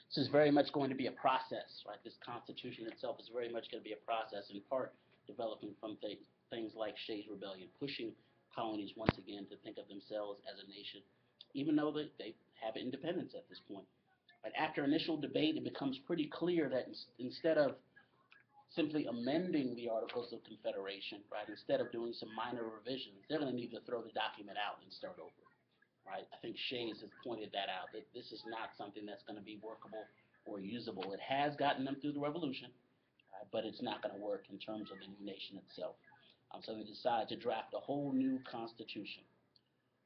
This is very much going to be a process, right? This Constitution itself is very much going to be a process, in part developing from things like Shays' Rebellion, pushing colonies once again to think of themselves as a nation, even though they have independence at this point. But after initial debate, it becomes pretty clear that instead of simply amending the Articles of Confederation, right, instead of doing some minor revisions, they're going to need to throw the document out and start over. Right? I think Shays has pointed that out, that this is not something that's going to be workable or usable. It has gotten them through the revolution, but it's not going to work in terms of the new nation itself. So they decide to draft a whole new constitution.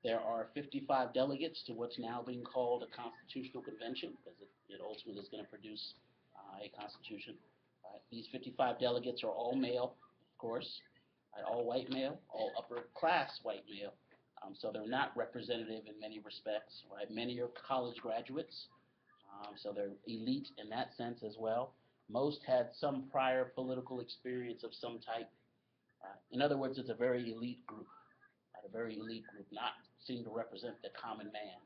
There are 55 delegates to what's now being called a constitutional convention, because it ultimately is going to produce a constitution. These 55 delegates are all male, of course, all white male, all upper class white male. So they're not representative in many respects, right? Many are college graduates, so they're elite in that sense as well. Most had some prior political experience of some type. In other words, it's a very elite group, a very elite group, not seem to represent the common man.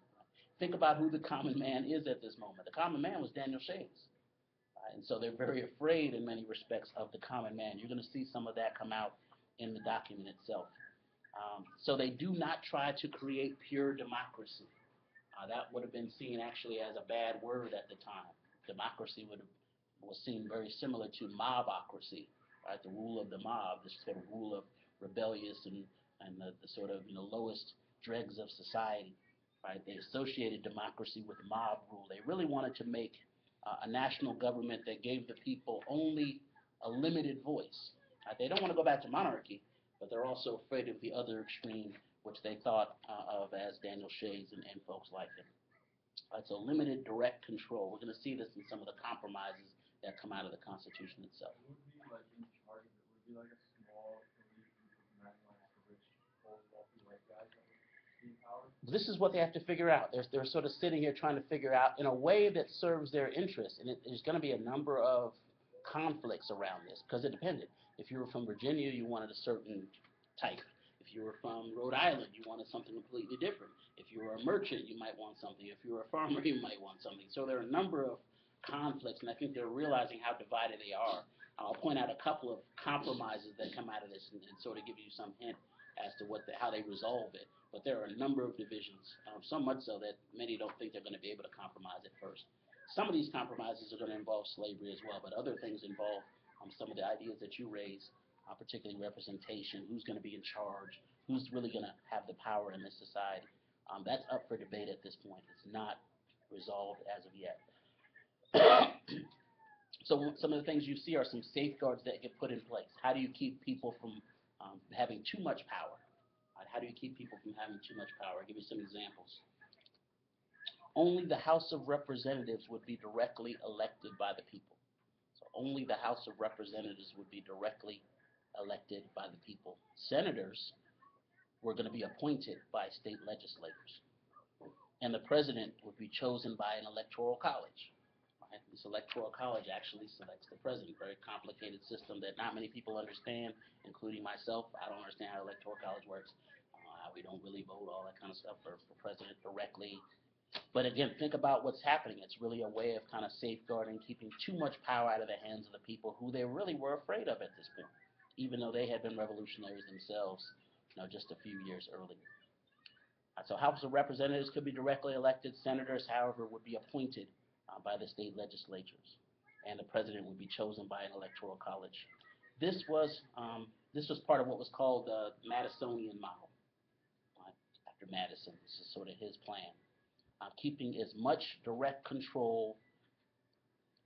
Think about who the common man is at this moment. The common man was Daniel Shays. And so they're very afraid in many respects of the common man. You're going to see some of that come out in the document itself. So they do not try to create pure democracy. That would have been seen actually as a bad word at the time. Democracy was seen very similar to mobocracy, right? The rule of the mob, this sort of rule of rebellious and the sort of lowest dregs of society, right? They associated democracy with mob rule. They really wanted to make a national government that gave the people only a limited voice. Right? They don't want to go back to monarchy, but they're also afraid of the other extreme, which they thought of as Daniel Shays and folks like him. So limited direct control. We're going to see this in some of the compromises that come out of the Constitution itself. Who would be like in charge of it? Would it be like a small elite group of men, like the rich, old, wealthy white guys that would be in power? This is what they have to figure out. They're sort of sitting here trying to figure out in a way that serves their interests. And there's going to be a number of conflicts around this because it depended. If you were from Virginia, you wanted a certain type. If you were from Rhode Island, you wanted something completely different. If you were a merchant, you might want something. If you were a farmer, you might want something. So there are a number of conflicts, and I think they're realizing how divided they are. I'll point out a couple of compromises that come out of this and sort of give you some hint as to how they resolve it. But there are a number of divisions, so much so that many don't think they're going to be able to compromise at first. Some of these compromises are going to involve slavery as well, but other things involve some of the ideas that you raise, particularly representation, who's going to be in charge, who's really going to have the power in this society. That's up for debate at this point. It's not resolved as of yet. So some of the things you see are some safeguards that get put in place. How do you keep people from having too much power? How do you keep people from having too much power? I'll give you some examples. Only the House of Representatives would be directly elected by the people. So only the House of Representatives would be directly elected by the people. Senators were going to be appointed by state legislators. And the president would be chosen by an electoral college. Right? This electoral college actually selects the president. Very complicated system that not many people understand, including myself. I don't understand how electoral college works. We don't really vote, all that kind of stuff for president directly. But again, think about what's happening. It's really a way of kind of safeguarding, keeping too much power out of the hands of the people who they really were afraid of at this point, even though they had been revolutionaries themselves, just a few years earlier. So House of Representatives could be directly elected. Senators, however, would be appointed by the state legislatures, and the president would be chosen by an electoral college. This was part of what was called the Madisonian model. After Madison, this is sort of his plan, keeping as much direct control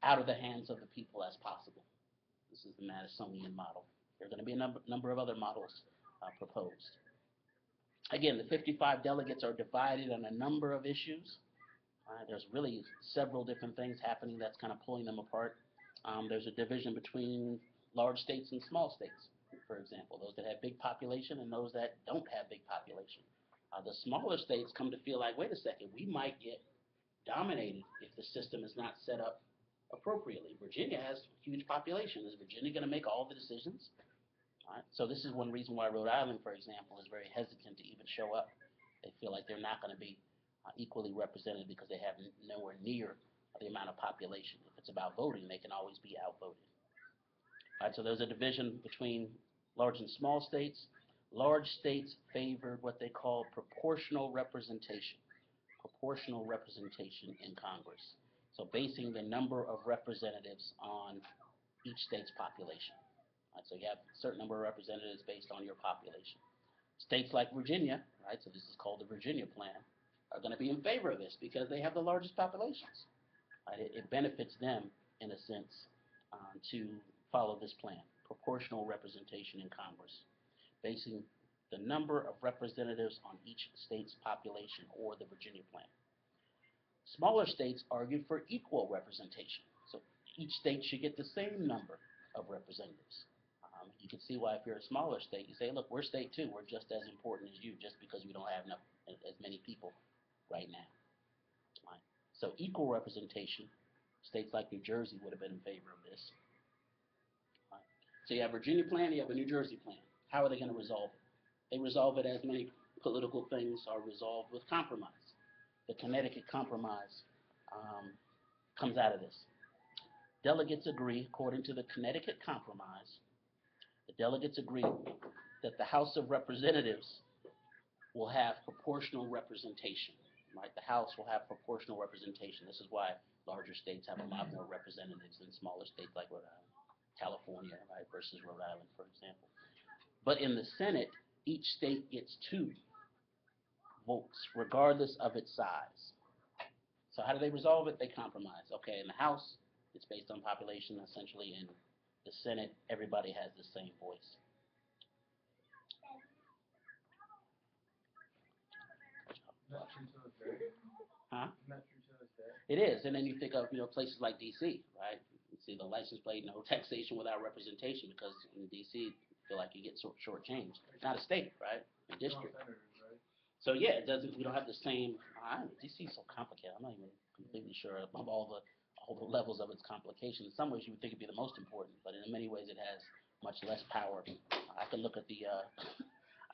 out of the hands of the people as possible. This is the Madisonian model. There are going to be a number of other models proposed. Again, the 55 delegates are divided on a number of issues. There's really several different things happening that's kind of pulling them apart. There's a division between large states and small states, for example, those that have big population and those that don't have big population. The smaller states come to feel like, wait a second, we might get dominated if the system is not set up appropriately. Virginia has a huge population. Is Virginia going to make all the decisions? So this is one reason why Rhode Island, for example, is very hesitant to even show up. They feel like they're not going to be equally represented because they have nowhere near the amount of population. If it's about voting, they can always be outvoted. All right, so there's a division between large and small states. Large states favored what they call proportional representation. Proportional representation in Congress. So basing the number of representatives on each state's population. Right, so you have a certain number of representatives based on your population. States like Virginia, right, so this is called the Virginia Plan, are going to be in favor of this because they have the largest populations. Right? It benefits them, in a sense, to follow this plan, proportional representation in Congress, basing the number of representatives on each state's population, or the Virginia Plan. Smaller states argued for equal representation, so each state should get the same number of representatives. You can see why if you're a smaller state, you say, look, we're state two, we're just as important as you, just because we don't have enough, as many people right now. Right? So equal representation, states like New Jersey would have been in favor of this. Right? So you have Virginia plan, you have a New Jersey plan. How are they going to resolve it? They resolve it as many political things are resolved with compromise. The Connecticut Compromise comes out of this. Delegates agree, according to the Connecticut Compromise, the delegates agree that the House of Representatives will have proportional representation. Right? The House will have proportional representation. This is why larger states have a lot more representatives than smaller states like Rhode Island, California, right, versus Rhode Island, for example. But in the Senate, each state gets 2 votes, regardless of its size. So how do they resolve it? They compromise. Okay, in the House, it's based on population, essentially. In the Senate, everybody has the same voice. Not true to this day. Huh? Not true to this day. It is, and then you think of places like D.C., right? You see the license plate, no taxation without representation, because in D.C. you feel like you get shortchanged. It's not a state, right? A district. Senators, right? So yeah, it doesn't. We don't have the same. D.C. is so complicated. I'm not even completely sure of all the levels of its complication. In some ways, you would think it'd be the most important, but in many ways, it has much less power. I can look at the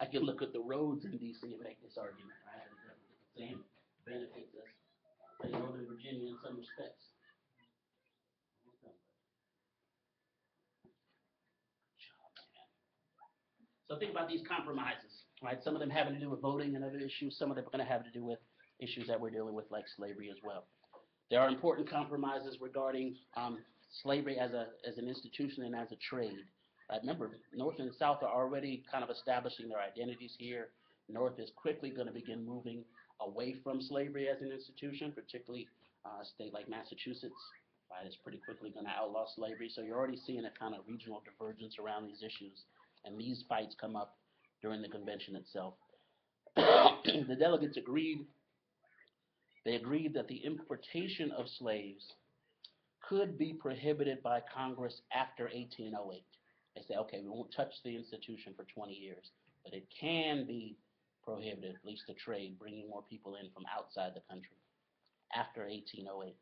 I can look at the roads in D.C. and make this argument, right? It doesn't get the same benefits as Northern Virginia in some respects. So think about these compromises, right? Some of them having to do with voting and other issues. Some of them are going to have to do with issues that we're dealing with, like slavery as well. There are important compromises regarding slavery as an institution and as a trade. Remember, North and South are already kind of establishing their identities here. North is quickly going to begin moving away from slavery as an institution, particularly a state like Massachusetts. Right, it's pretty quickly going to outlaw slavery. So you're already seeing a kind of regional divergence around these issues. And these fights come up during the convention itself. The delegates agreed. They agreed that the importation of slaves could be prohibited by Congress after 1808. They say, okay, we won't touch the institution for 20 years, but it can be prohibited, at least the trade, bringing more people in from outside the country after 1808.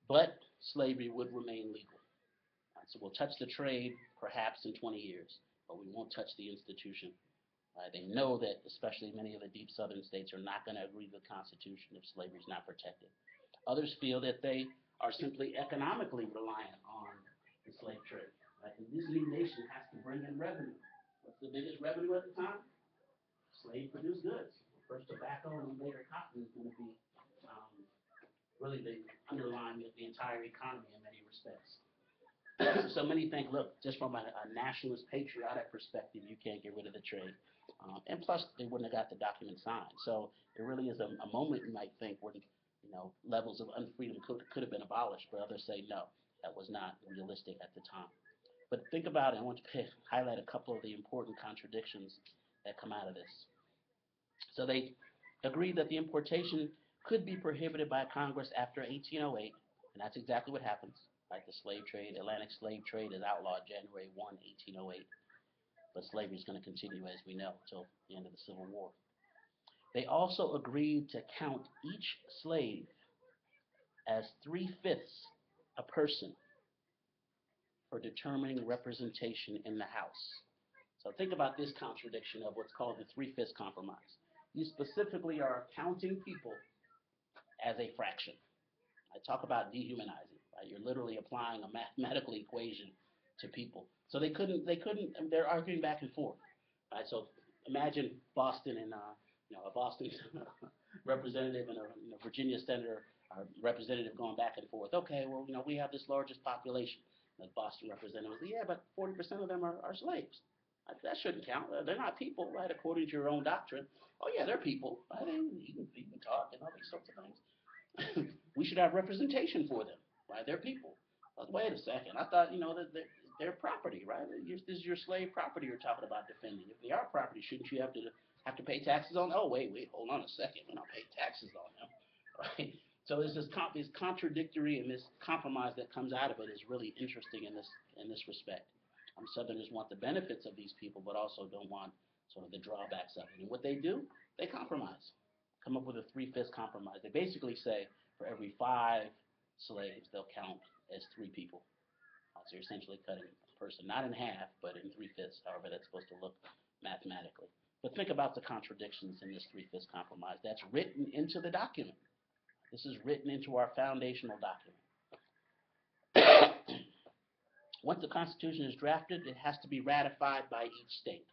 But slavery would remain legal. Right, so we'll touch the trade perhaps in 20 years, but we won't touch the institution. They know that especially many of the deep southern states are not going to agree to the Constitution if slavery is not protected. Others feel that they are simply economically reliant on the slave trade. Right? And this new nation has to bring in revenue. What's the biggest revenue at the time? Slave-produced goods. First tobacco and later cotton is going to be really the underlying of the entire economy in many respects. So many think, look, just from a nationalist, patriotic perspective, you can't get rid of the trade. And plus, they wouldn't have got the document signed. So it really is a moment you might think where levels of unfreedom could have been abolished, but others say no, that was not realistic at the time. But think about it. I want to highlight a couple of the important contradictions that come out of this. So they agreed that the importation could be prohibited by Congress after 1808, and that's exactly what happens. Right, the slave trade, Atlantic slave trade, is outlawed January 1, 1808. But slavery is going to continue, as we know, until the end of the Civil War. They also agreed to count each slave as 3/5 a person for determining representation in the House. So think about this contradiction of what's called the 3/5 compromise. You specifically are counting people as a fraction. I talk about dehumanizing, right? You're literally applying a mathematical equation to people. So they're arguing back and forth, right? So imagine Boston and, a Boston representative and a Virginia senator or representative going back and forth. Okay, well, we have this largest population. The Boston representative was, yeah, but 40% of them are slaves. That shouldn't count. They're not people, right, according to your own doctrine. Oh, yeah, they're people. Right? You can talk and all these sorts of things. We should have representation for them, right? They're people. Wait a second. I thought, that they're property, right? This is your slave property you're talking about defending. If they are property, shouldn't you have to pay taxes on? Oh, wait, hold on a second. We don't pay taxes on them, right? So there's this contradictory and this compromise that comes out of it is really interesting in this respect. Southerners want the benefits of these people, but also don't want sort of the drawbacks of it. And what they do, they compromise, come up with a three-fifths compromise. They basically say for every 5 slaves, they'll count as 3 people. So you're essentially cutting a person not in half, but in 3/5, however that's supposed to look mathematically. But think about the contradictions in this three-fifths compromise. That's written into the document. This is written into our foundational document. Once the Constitution is drafted, it has to be ratified by each state.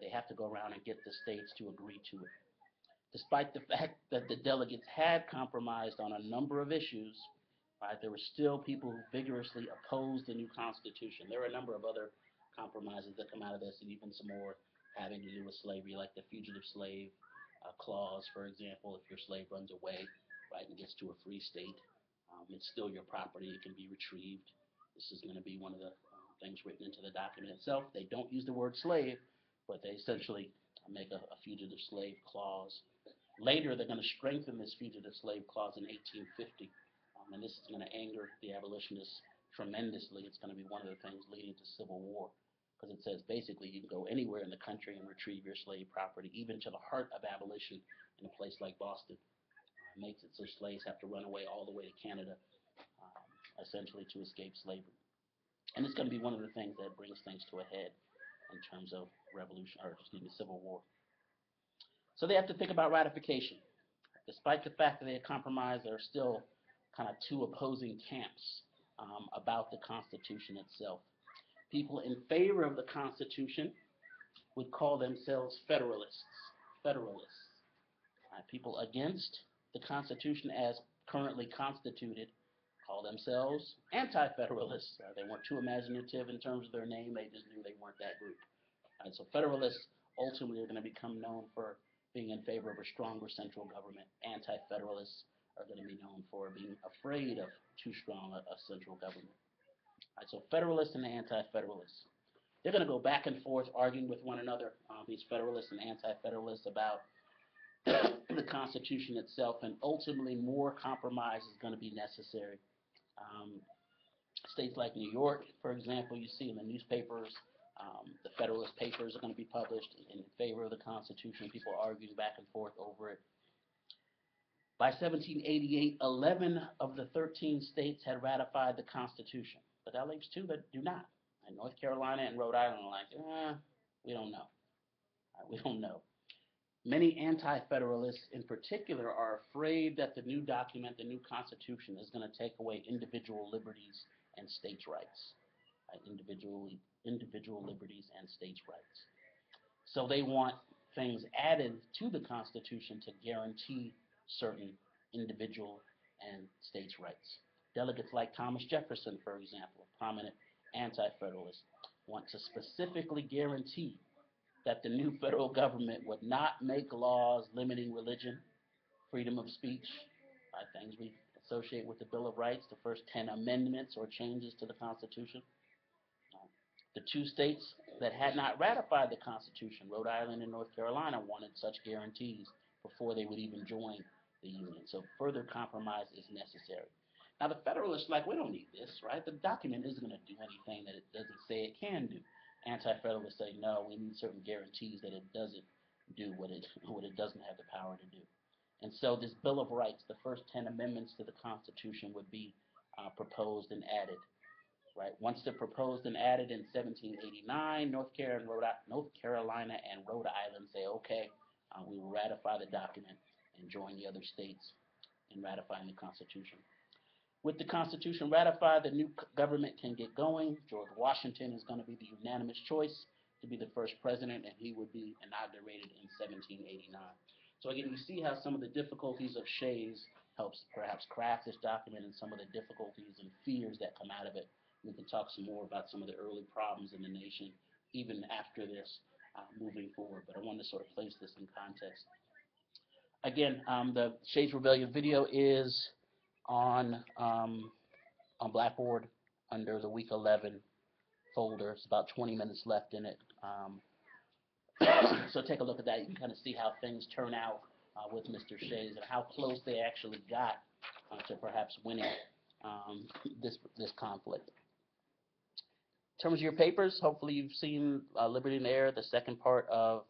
They have to go around and get the states to agree to it. Despite the fact that the delegates had compromised on a number of issues, right, there were still people who vigorously opposed the new Constitution. There were a number of other compromises that come out of this, and even some more having to do with slavery, like the fugitive slave clause, for example. If your slave runs away, right, and gets to a free state, it's still your property. It can be retrieved. This is going to be one of the things written into the document itself. They don't use the word slave, but they essentially make a fugitive slave clause. Later, they're going to strengthen this fugitive slave clause in 1850, and this is going to anger the abolitionists tremendously. It's going to be one of the things leading to civil war, because it says basically you can go anywhere in the country and retrieve your slave property, even to the heart of abolition in a place like Boston. It makes it so slaves have to run away all the way to Canada, essentially to escape slavery. And it's going to be one of the things that brings things to a head in terms of civil war. So they have to think about ratification. Despite the fact that they had compromised, there are still kind of 2 opposing camps about the Constitution itself. People in favor of the Constitution would call themselves Federalists. Federalists. People against the Constitution as currently constituted call themselves Anti-Federalists. They weren't too imaginative in terms of their name. They just knew they weren't that group. So Federalists ultimately are going to become known for being in favor of a stronger central government. Anti-Federalists are going to be known for being afraid of too strong a central government. So Federalists and Anti-Federalists. They're going to go back and forth arguing with one another, these Federalists and Anti-Federalists, about the Constitution itself, and ultimately more compromise is going to be necessary. States like New York, for example, you see in the newspapers, the Federalist Papers are going to be published in favor of the Constitution. People are arguing back and forth over it. By 1788, 11 of the 13 states had ratified the Constitution, but that leaves 2 that do not. And North Carolina and Rhode Island are like, we don't know. We don't know. Many anti-federalists in particular are afraid that the new document, the new Constitution, is going to take away individual liberties and states' rights. Individual liberties and states' rights. So they want things added to the Constitution to guarantee certain individual and states' rights. Delegates like Thomas Jefferson, for example, a prominent anti-federalist, want to specifically guarantee that the new federal government would not make laws limiting religion, freedom of speech, things we associate with the Bill of Rights, the first 10 amendments or changes to the Constitution. The 2 states that had not ratified the Constitution, Rhode Island and North Carolina, wanted such guarantees before they would even join the Union. So further compromise is necessary. Now the Federalists are like, we don't need this, right? The document isn't going to do anything that it doesn't say it can do. Anti-Federalists say, no, we need certain guarantees that it doesn't do what it doesn't have the power to do. And so this Bill of Rights, the first 10 amendments to the Constitution, would be proposed and added. Right. Once they're proposed and added in 1789, North Carolina and Rhode Island say, okay, we will ratify the document and join the other states in ratifying the Constitution. With the Constitution ratified, the new government can get going. George Washington is going to be the unanimous choice to be the first president, and he would be inaugurated in 1789. So again, you see how some of the difficulties of Shays helps perhaps craft this document and some of the difficulties and fears that come out of it. We can talk some more about some of the early problems in the nation, even after this, moving forward. But I wanted to sort of place this in context. Again, the Shays Rebellion video is on Blackboard under the Week 11 folder. It's about 20 minutes left in it. So take a look at that. You can kind of see how things turn out with Mr. Shays and how close they actually got to perhaps winning this conflict. In terms of your papers, hopefully you've seen Liberty and Air, the second part of